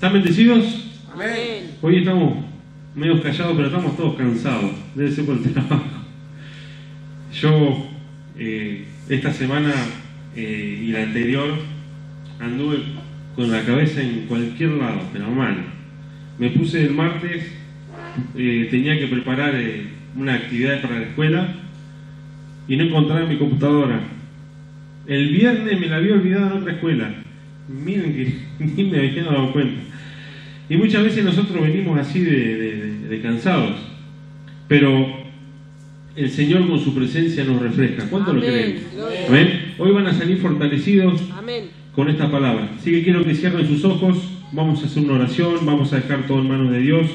¿Están bendecidos? Amén. Hoy estamos medio callados, pero estamos todos cansados. Debe ser por el trabajo. Yo, esta semana y la anterior, anduve con la cabeza en cualquier lado, pero mal. Me puse el martes, tenía que preparar una actividad para la escuela y no encontraba mi computadora. El viernes me la había olvidado en otra escuela. Miren que ni me había dado cuenta. Y muchas veces nosotros venimos así de cansados, pero el Señor con su presencia nos refresca. ¿Cuánto lo creen? ¿Amén? Hoy van a salir fortalecidos. Amén. Con esta palabra. Así que quiero que cierren sus ojos. Vamos a hacer una oración. Vamos a dejar todo en manos de Dios.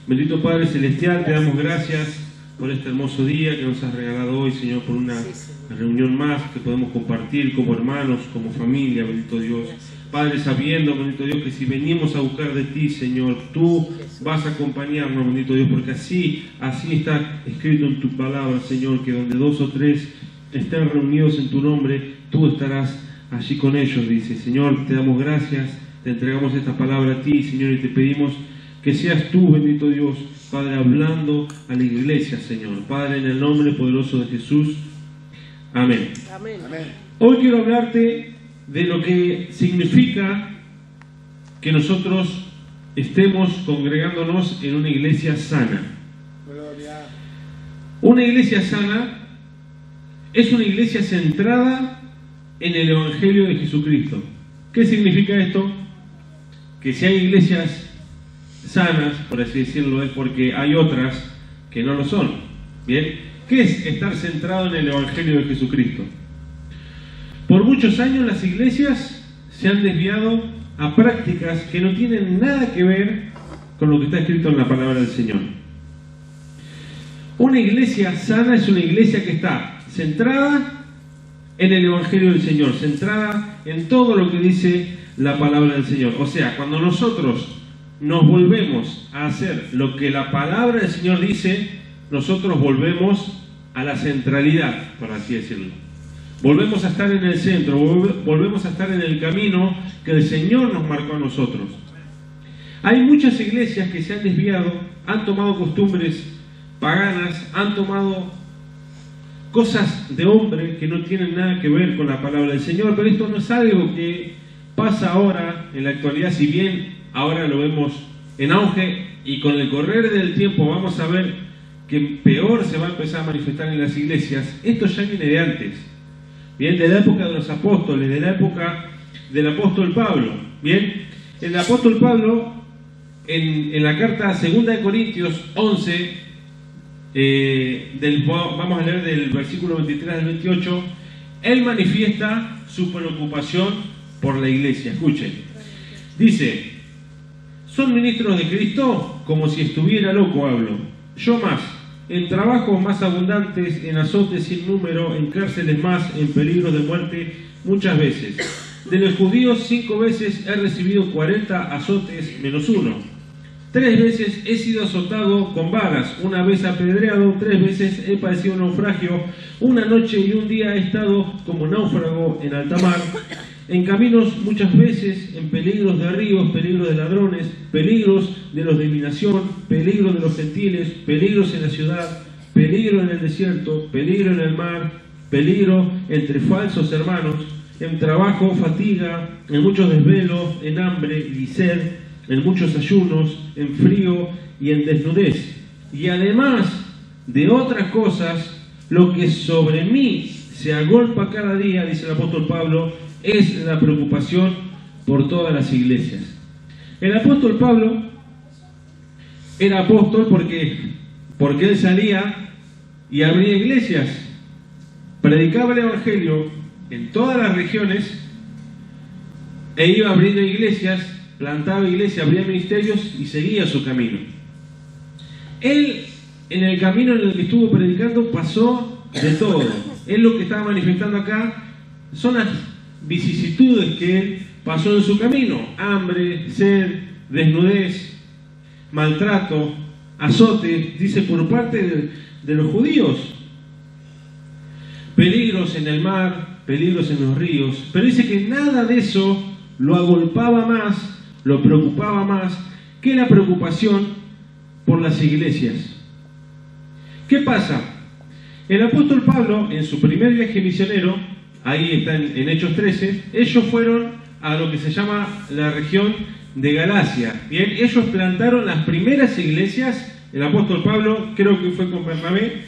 Bendito Padre Celestial, te damos gracias por este hermoso día que nos has regalado hoy, Señor, por una reunión más que podemos compartir como hermanos, como familia, bendito Dios. Padre, sabiendo, bendito Dios, que si venimos a buscar de ti, Señor, tú vas a acompañarnos, bendito Dios, porque así está escrito en tu palabra, Señor, que donde 2 o 3 estén reunidos en tu nombre, tú estarás allí con ellos, dice. Señor, te damos gracias, te entregamos esta palabra a ti, Señor, y te pedimos que seas tú, bendito Dios, Padre, hablando a la iglesia, Señor. Padre, en el nombre poderoso de Jesús. Amén. Amén. Hoy quiero hablarte de lo que significa que nosotros estemos congregándonos en una iglesia sana. Gloria. Una iglesia sana es una iglesia centrada en el Evangelio de Jesucristo. ¿Qué significa esto? Que si hay iglesias sanas, por así decirlo, es porque hay otras que no lo son. ¿Bien? ¿Qué es estar centrado en el Evangelio de Jesucristo? Por muchos años las iglesias se han desviado a prácticas que no tienen nada que ver con lo que está escrito en la palabra del Señor. Una iglesia sana es una iglesia que está centrada en el Evangelio del Señor, centrada en todo lo que dice la palabra del Señor. O sea, cuando nosotros nos volvemos a hacer lo que la palabra del Señor dice, nosotros volvemos a la centralidad, por así decirlo. Volvemos a estar en el centro, volvemos a estar en el camino que el Señor nos marcó a nosotros. Hay muchas iglesias que se han desviado, han tomado costumbres paganas, han tomado cosas de hombre que no tienen nada que ver con la palabra del Señor, pero esto no es algo que pasa ahora en la actualidad, si bien ahora lo vemos en auge y con el correr del tiempo vamos a ver que peor se va a empezar a manifestar en las iglesias. Esto ya viene de antes. Bien, de la época de los apóstoles, de la época del apóstol Pablo. Bien, el apóstol Pablo, en la carta 2 de Corintios 11, vamos a leer del versículo 23 al 28, él manifiesta su preocupación por la iglesia. Escuchen, dice: ¿son ministros de Cristo? Como si estuviera loco hablo. Yo más, en trabajos más abundantes, en azotes sin número, en cárceles más, en peligro de muerte muchas veces. De los judíos 5 veces he recibido 40 azotes menos 1. 3 veces he sido azotado con varas, 1 vez apedreado, 3 veces he padecido naufragio, 1 noche y 1 día he estado como náufrago en alta mar. En caminos muchas veces, en peligros de ríos, peligros de ladrones, peligros de los de mi nación, peligros de los gentiles, peligros en la ciudad, peligro en el desierto, peligro en el mar, peligro entre falsos hermanos, en trabajo, fatiga, en muchos desvelos, en hambre y sed, en muchos ayunos, en frío y en desnudez. Y además de otras cosas, lo que sobre mí se agolpa cada día, dice el apóstol Pablo, es la preocupación por todas las iglesias. El apóstol Pablo era apóstol porque él salía y abría iglesias, predicaba el evangelio en todas las regiones e iba abriendo iglesias, plantaba iglesias, abría ministerios y seguía su camino. Él, en el camino en el que estuvo predicando, pasó de todo. Él lo que estaba manifestando acá son las vicisitudes que él pasó en su camino: hambre, sed, desnudez, maltrato, azote, dice, por parte de los judíos, peligros en el mar, peligros en los ríos, pero dice que nada de eso lo agolpaba más lo preocupaba más que la preocupación por las iglesias. ¿Qué pasa? El apóstol Pablo, en su primer viaje misionero, ahí está en Hechos 13, ellos fueron a lo que se llama la región de Galacia. Bien, ellos plantaron las primeras iglesias. El apóstol Pablo, creo que fue con Bernabé,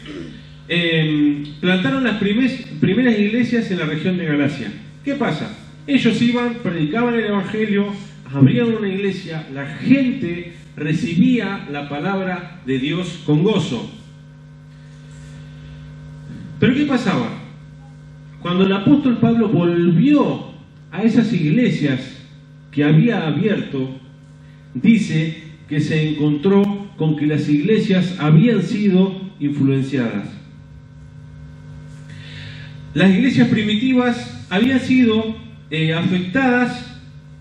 plantaron las primeras iglesias en la región de Galacia. ¿Qué pasa? Ellos iban, predicaban el evangelio, abrían una iglesia, la gente recibía la palabra de Dios con gozo. Pero ¿qué pasaba? Cuando el apóstol Pablo volvió a esas iglesias que había abierto, dice que se encontró con que las iglesias habían sido influenciadas. Las iglesias primitivas habían sido afectadas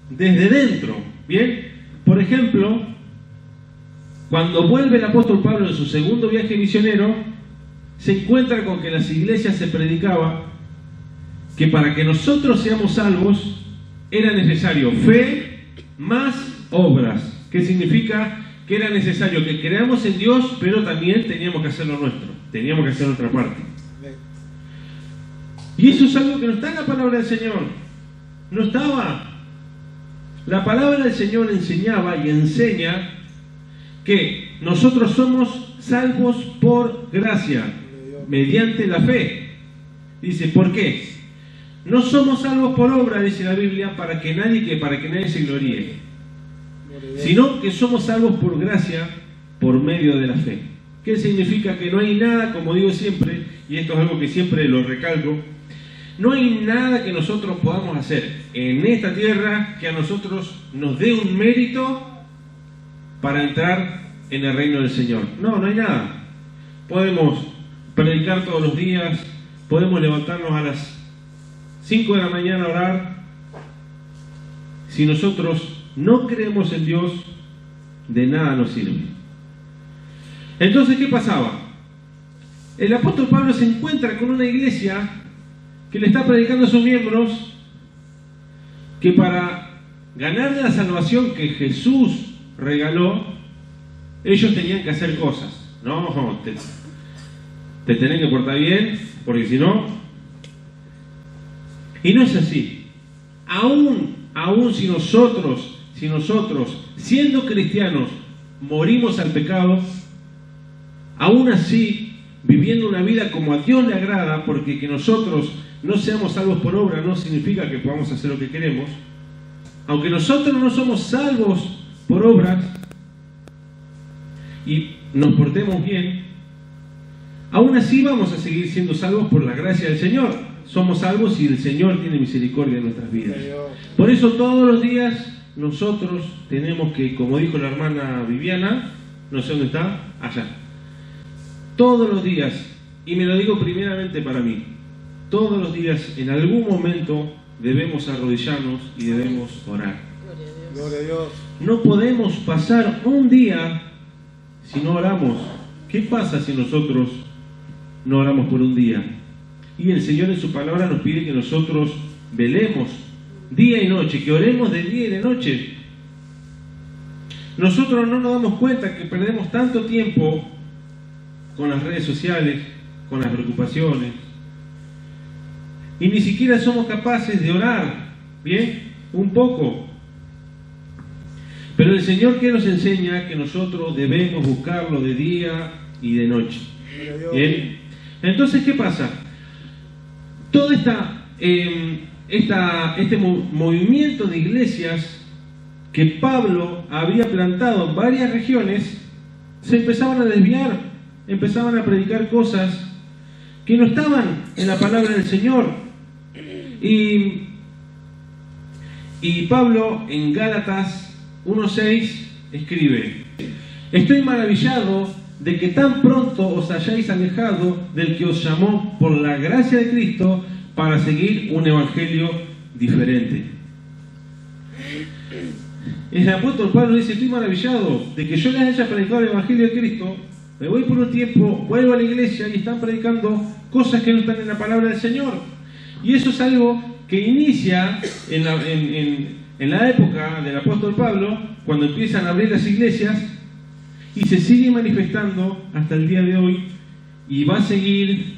desde dentro. Bien, por ejemplo, cuando vuelve el apóstol Pablo en su segundo viaje misionero, se encuentra con que las iglesias se predicaba que para que nosotros seamos salvos era necesario fe más obras. ¿Qué significa? Que era necesario que creamos en Dios, pero también teníamos que hacer lo nuestro, teníamos que hacer nuestra parte. Y eso es algo que no está en la palabra del Señor. No estaba. La palabra del Señor enseñaba y enseña que nosotros somos salvos por gracia, mediante la fe. Dice, ¿por qué? No somos salvos por obra, dice la Biblia, para que nadie se gloríe, sino que somos salvos por gracia, por medio de la fe. ¿Qué significa? Que no hay nada, como digo siempre, y esto es algo que siempre lo recalco, no hay nada que nosotros podamos hacer en esta tierra que a nosotros nos dé un mérito para entrar en el reino del Señor. No, no hay nada. Podemos predicar todos los días, podemos levantarnos a las 5 de la mañana a orar. Si nosotros no creemos en Dios, de nada nos sirve. Entonces, ¿qué pasaba? El apóstol Pablo se encuentra con una iglesia que le está predicando a sus miembros que para ganar la salvación que Jesús regaló, ellos tenían que hacer cosas. No, te tenés que portar bien, porque si no... Y no es así. Aún si nosotros, siendo cristianos, morimos al pecado, aún así, viviendo una vida como a Dios le agrada, porque que nosotros no seamos salvos por obra no significa que podamos hacer lo que queremos. Aunque nosotros no somos salvos por obras y nos portemos bien, aún así vamos a seguir siendo salvos por la gracia del Señor. Somos salvos si el Señor tiene misericordia en nuestras vidas. Por eso todos los días nosotros tenemos que, como dijo la hermana Viviana, no sé dónde está, allá. Todos los días, y me lo digo primeramente para mí, todos los días en algún momento debemos arrodillarnos y debemos orar. Gloria a Dios. No podemos pasar un día si no oramos. ¿Qué pasa si nosotros no oramos por un día? Y el Señor en su palabra nos pide que nosotros velemos día y noche, que oremos de día y de noche. Nosotros no nos damos cuenta que perdemos tanto tiempo con las redes sociales, con las preocupaciones, y ni siquiera somos capaces de orar, ¿bien? Un poco. Pero el Señor que nos enseña que nosotros debemos buscarlo de día y de noche. ¿Bien? Entonces, ¿qué pasa? Todo este movimiento de iglesias que Pablo había plantado en varias regiones, se empezaban a desviar, empezaban a predicar cosas que no estaban en la palabra del Señor. Y Pablo en Gálatas 1:6 escribe: estoy maravillado de que tan pronto os hayáis alejado del que os llamó por la gracia de Cristo para seguir un evangelio diferente. El apóstol Pablo dice: estoy maravillado de que yo les haya predicado el evangelio de Cristo, me voy por un tiempo, vuelvo a la iglesia y están predicando cosas que no están en la palabra del Señor. Y eso es algo que inicia en en la época del apóstol Pablo, cuando empiezan a abrir las iglesias, y se sigue manifestando hasta el día de hoy, y va a seguir,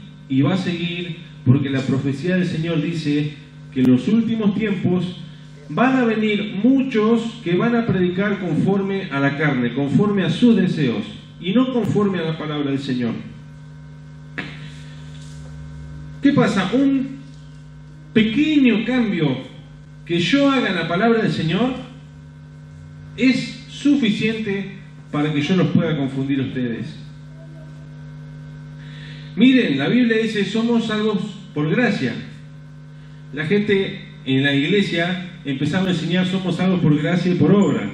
porque la profecía del Señor dice que en los últimos tiempos van a venir muchos que van a predicar conforme a la carne, conforme a sus deseos, y no conforme a la palabra del Señor. ¿Qué pasa? Un pequeño cambio que yo haga en la palabra del Señor es suficiente para que yo los pueda confundir a ustedes. Miren, la Biblia dice, somos salvos por gracia. La gente en la iglesia empezaba a enseñar, somos salvos por gracia y por obra.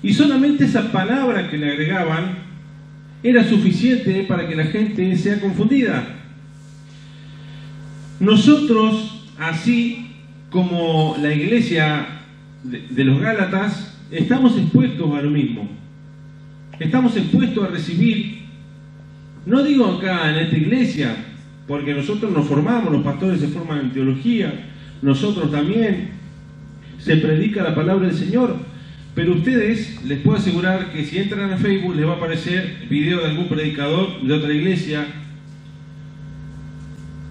Y solamente esa palabra que le agregaban era suficiente para que la gente sea confundida. Nosotros, así como la iglesia de los Gálatas, estamos expuestos a lo mismo. Estamos expuestos a recibir, no digo acá en esta iglesia, porque nosotros nos formamos, los pastores se forman en teología, nosotros también, se predica la palabra del Señor, pero ustedes, les puedo asegurar que si entran a Facebook les va a aparecer video de algún predicador de otra iglesia.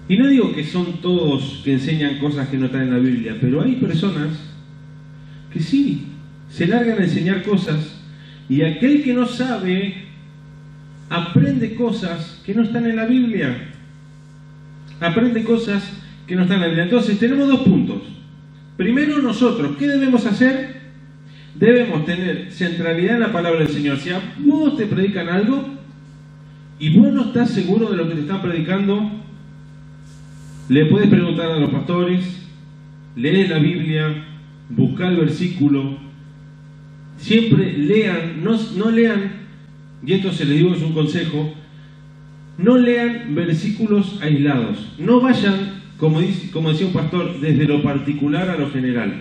Y no digo que son todos que enseñan cosas que no están en la Biblia, pero hay personas que sí, se largan a enseñar cosas, y aquel que no sabe aprende cosas que no están en la Biblia. Aprende cosas que no están en la Biblia. Entonces tenemos dos puntos. Primero, nosotros, ¿qué debemos hacer? Debemos tener centralidad en la palabra del Señor. Si a vos te predican algo y vos no estás seguro de lo que te están predicando, le puedes preguntar a los pastores, lee la Biblia, busca el versículo, siempre lean, no lean, y esto se les digo, es un consejo, no lean versículos aislados, no vayan, como decía un pastor, desde lo particular a lo general.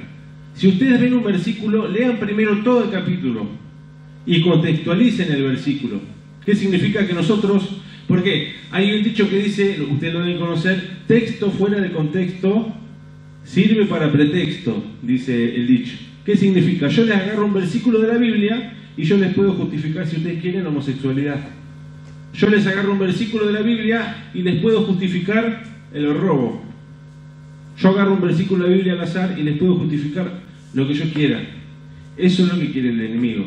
Si ustedes ven un versículo, lean primero todo el capítulo y contextualicen el versículo. ¿Qué significa? Que nosotros, porque hay un dicho que dice, ustedes lo deben conocer, texto fuera de contexto sirve para pretexto, dice el dicho. ¿Qué significa? Yo les agarro un versículo de la Biblia y yo les puedo justificar, si ustedes quieren, la homosexualidad. Yo les agarro un versículo de la Biblia y les puedo justificar el robo. Yo agarro un versículo de la Biblia al azar y les puedo justificar lo que yo quiera. Eso es lo que quiere el enemigo.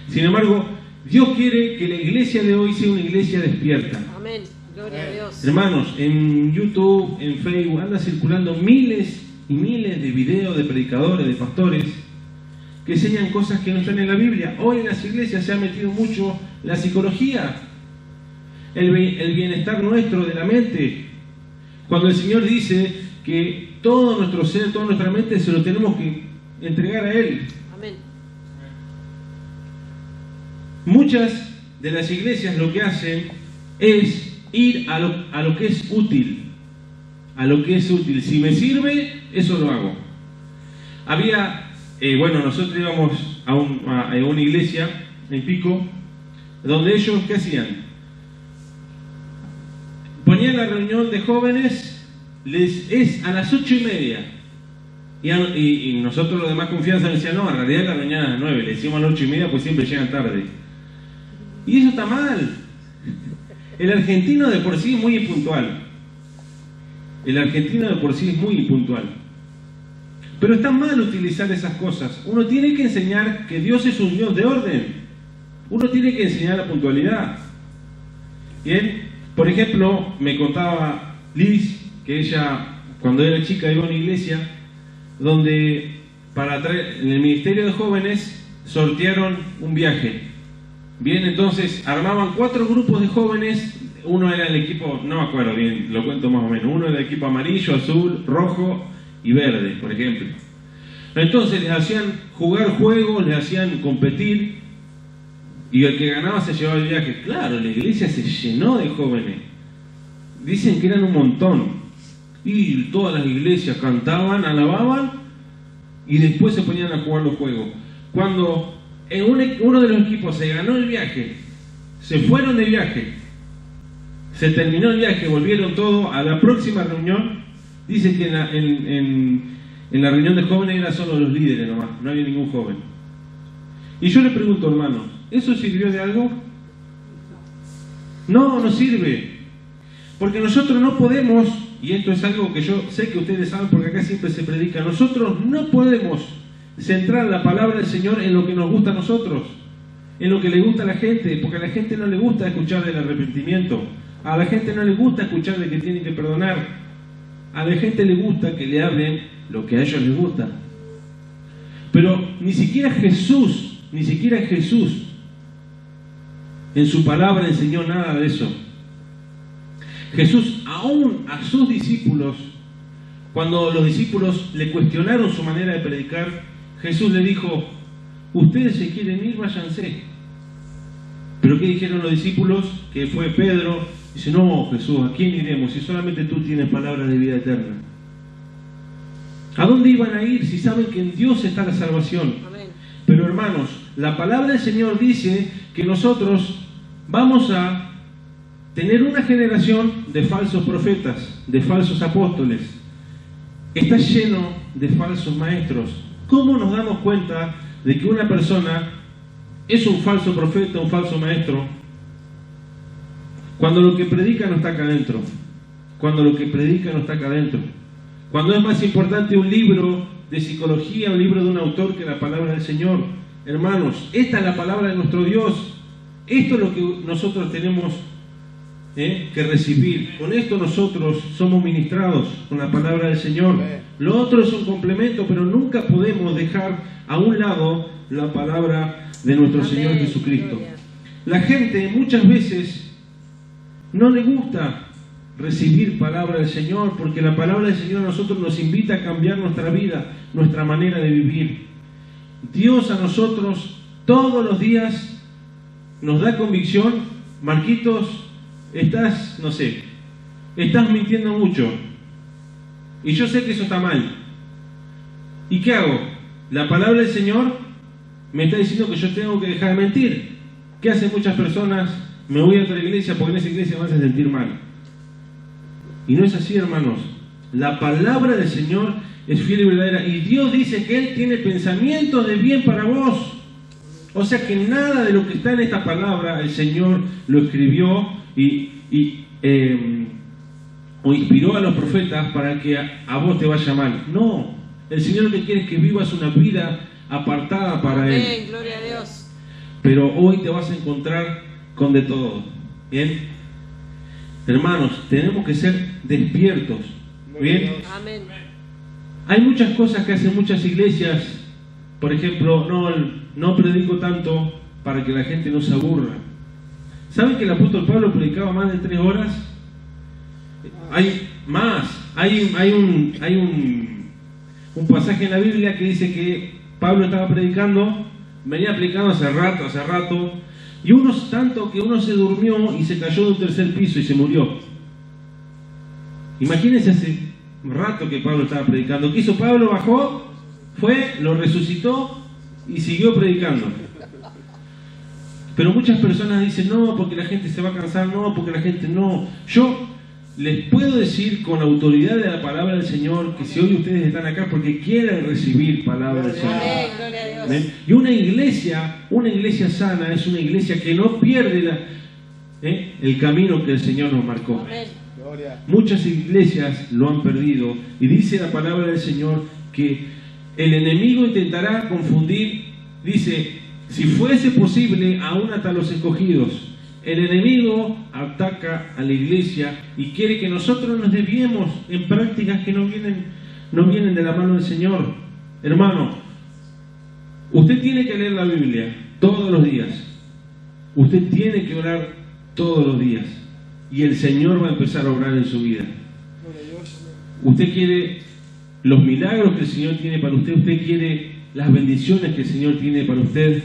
Sin embargo, Dios quiere que la iglesia de hoy sea una iglesia despierta. Amén. Gloria a Dios. Hermanos, en YouTube, en Facebook, anda circulando miles y miles de videos de predicadores, de pastores, que enseñan cosas que no están en la Biblia. Hoy en las iglesias se ha metido mucho la psicología, el bienestar nuestro de la mente. Cuando el Señor dice que todo nuestro ser, toda nuestra mente se lo tenemos que entregar a Él. Amén. Muchas de las iglesias lo que hacen es ir a lo que es útil. A lo que es útil. Si me sirve, eso lo hago. Nosotros íbamos a una iglesia en Pico, donde ellos, ¿qué hacían? Ponían la reunión de jóvenes, es a las 8:30. Y nosotros los demás confianza decían, no, en realidad la reunión a las 9, le decimos a las 8:30, pues siempre llegan tarde. Y eso está mal. El argentino de por sí es muy impuntual. Pero está mal utilizar esas cosas. Uno tiene que enseñar que Dios es un Dios de orden. Uno tiene que enseñar la puntualidad. Bien, por ejemplo, me contaba Liz que ella, cuando era chica, iba a una iglesia donde en el ministerio de jóvenes sortearon un viaje. Bien, entonces armaban 4 grupos de jóvenes. Uno era el equipo, no me acuerdo bien, lo cuento más o menos. Uno era el equipo amarillo, azul, rojo y verde, por ejemplo. Entonces les hacían jugar juegos, les hacían competir, y el que ganaba se llevaba el viaje. Claro, la iglesia se llenó de jóvenes. Dicen que eran un montón. Y todas las iglesias cantaban, alababan, y después se ponían a jugar los juegos. Cuando uno de los equipos se ganó el viaje, se fueron de viaje, se terminó el viaje, volvieron todos a la próxima reunión. Dice que En la reunión de jóvenes eran solo los líderes nomás, no había ningún joven. Y yo le pregunto, hermano, ¿eso sirvió de algo? No, no sirve. Porque nosotros no podemos, y esto es algo que yo sé que ustedes saben porque acá siempre se predica, nosotros no podemos centrar la palabra del Señor en lo que nos gusta a nosotros, en lo que le gusta a la gente, porque a la gente no le gusta escuchar del arrepentimiento, a la gente no le gusta escuchar de que tienen que perdonar, a la gente le gusta que le hablen lo que a ellos les gusta. Pero ni siquiera Jesús en su palabra enseñó nada de eso. Jesús aún a sus discípulos, cuando los discípulos le cuestionaron su manera de predicar, Jesús le dijo: ustedes se quieren ir, váyanse. Pero ¿qué dijeron los discípulos? Que fue Pedro. Dice: no, Jesús, ¿a quién iremos si solamente tú tienes palabras de vida eterna? ¿A dónde iban a ir si saben que en Dios está la salvación? Amén. Pero hermanos, la palabra del Señor dice que nosotros vamos a tener una generación de falsos profetas, de falsos apóstoles. Está lleno de falsos maestros. ¿Cómo nos damos cuenta de que una persona es un falso profeta, un falso maestro? Cuando lo que predica no está acá adentro. Cuando lo que predica no está acá adentro. Cuando es más importante un libro de psicología, un libro de un autor, que la palabra del Señor. Hermanos, esta es la palabra de nuestro Dios. Esto es lo que nosotros tenemos que recibir. Con esto nosotros somos ministrados, con la palabra del Señor. Lo otro es un complemento, pero nunca podemos dejar a un lado la palabra de nuestro Señor Jesucristo. La gente muchas veces no le gusta recibir palabra del Señor, porque la palabra del Señor a nosotros nos invita a cambiar nuestra vida, nuestra manera de vivir. Dios a nosotros todos los días nos da convicción: Marquitos, estás mintiendo mucho, y yo sé que eso está mal. ¿Y qué hago? La palabra del Señor me está diciendo que yo tengo que dejar de mentir. ¿Qué hacen muchas personas? Me voy a otra iglesia porque en esa iglesia me hacen sentir mal. Y no es así, hermanos. La palabra del Señor es fiel y verdadera, y Dios dice que Él tiene pensamientos de bien para vos. O sea que nada de lo que está en esta palabra el Señor lo escribió o inspiró a los profetas para que a vos te vaya mal. No, el Señor lo que quiere es que vivas una vida apartada para Él. Amén, gloria a Dios. Pero hoy te vas a encontrar con de todo. ¿Bien? Hermanos, tenemos que ser despiertos. ¿Bien? Amén. Hay muchas cosas que hacen muchas iglesias. Por ejemplo, no predico tanto para que la gente no se aburra. ¿Saben que el apóstol Pablo predicaba más de 3 horas? Hay más. Hay un pasaje en la Biblia que dice que Pablo estaba predicando, venía predicando hace rato, y tanto que uno se durmió y se cayó de un 3er piso y se murió. Imagínense hace rato que Pablo estaba predicando. ¿Qué hizo Pablo? Bajó, fue, lo resucitó y siguió predicando. Pero muchas personas dicen: no, porque la gente se va a cansar, no, porque la gente no. Yo les puedo decir con autoridad de la palabra del Señor que si hoy ustedes están acá porque quieren recibir palabra del Señor. Amén, gloria a Dios. ¿Ven? Y una iglesia sana es una iglesia que no pierde el camino que el Señor nos marcó. Amén. Muchas iglesias lo han perdido, y dice la palabra del Señor que el enemigo intentará confundir. Dice: si fuese posible, aún hasta los escogidos. El enemigo ataca a la iglesia y quiere que nosotros nos desviemos en prácticas que no vienen de la mano del Señor. Hermano, usted tiene que leer la Biblia todos los días. Usted tiene que orar todos los días. Y el Señor va a empezar a obrar en su vida. Usted quiere los milagros que el Señor tiene para usted. Usted quiere las bendiciones que el Señor tiene para usted.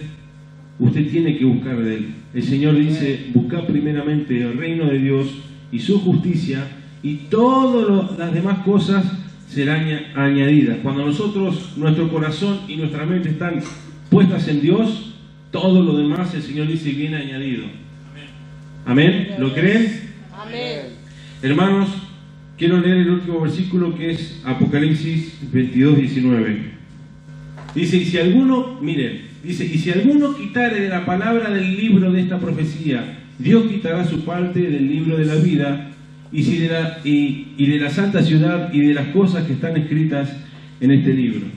Usted tiene que buscar de Él. El Señor dice: buscad primeramente el reino de Dios y su justicia, y todas las demás cosas serán añadidas. Cuando nuestro corazón y nuestra mente están puestas en Dios, todo lo demás, el Señor dice, viene añadido. Amén. ¿Lo creen? Amén. Hermanos, quiero leer el último versículo, que es Apocalipsis 22, 19. Dice, y si alguno, miren, dice, y si alguno quitare de la palabra del libro de esta profecía, Dios quitará su parte del libro de la vida, y de la santa ciudad y de las cosas que están escritas en este libro.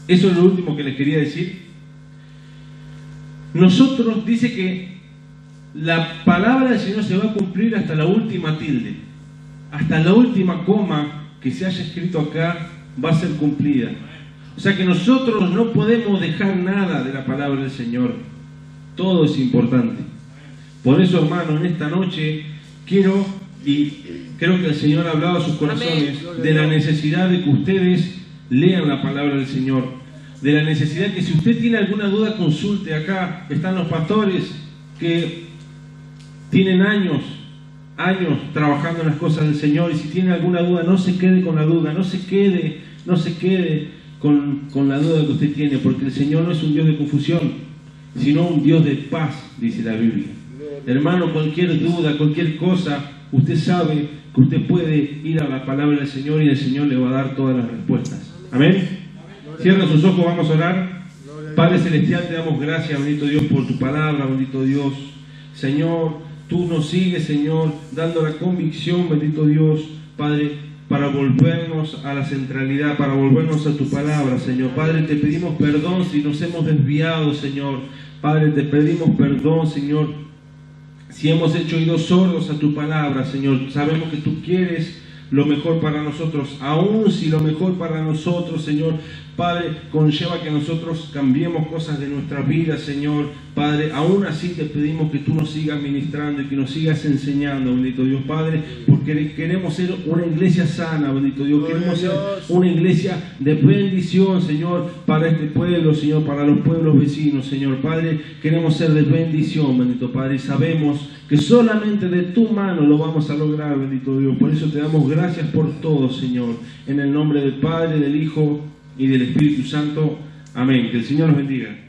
Eso es lo último que les quería decir. Nosotros, dice que la palabra del Señor se va a cumplir hasta la última tilde, hasta la última coma que se haya escrito acá va a ser cumplida. O sea que nosotros no podemos dejar nada de la palabra del Señor. Todo es importante. Por eso, hermano, en esta noche quiero, y creo que el Señor ha hablado a sus corazones, de la necesidad de que ustedes lean la palabra del Señor, de la necesidad que si usted tiene alguna duda, consulte. Acá están los pastores que tienen años trabajando en las cosas del Señor, y si tiene alguna duda, no se quede con la duda, no se quede con la duda que usted tiene, porque el Señor no es un Dios de confusión, sino un Dios de paz, dice la Biblia. Hermano, cualquier duda, cualquier cosa, usted sabe que usted puede ir a la palabra del Señor y el Señor le va a dar todas las respuestas. Amén. Cierra sus ojos, vamos a orar. Padre Celestial, te damos gracias, bendito Dios, por tu palabra, bendito Dios. Señor, tú nos sigues, Señor, dando la convicción, bendito Dios, Padre, para volvernos a la centralidad, para volvernos a tu palabra, Señor. Padre, te pedimos perdón si nos hemos desviado, Señor. Padre, te pedimos perdón, Señor, si hemos hecho oídos sordos a tu palabra, Señor. Sabemos que tú quieres lo mejor para nosotros, aun si lo mejor para nosotros, Señor, Padre, conlleva que nosotros cambiemos cosas de nuestra vida, Señor. Padre, aún así te pedimos que tú nos sigas ministrando y que nos sigas enseñando, bendito Dios, Padre, porque queremos ser una iglesia sana, bendito Dios. Queremos ser una iglesia de bendición, Señor, para este pueblo, Señor, para los pueblos vecinos, Señor. Padre, queremos ser de bendición, bendito Padre, y sabemos que solamente de tu mano lo vamos a lograr, bendito Dios. Por eso te damos gracias por todo, Señor, en el nombre del Padre, del Hijo y del Espíritu Santo. Amén. Que el Señor los bendiga.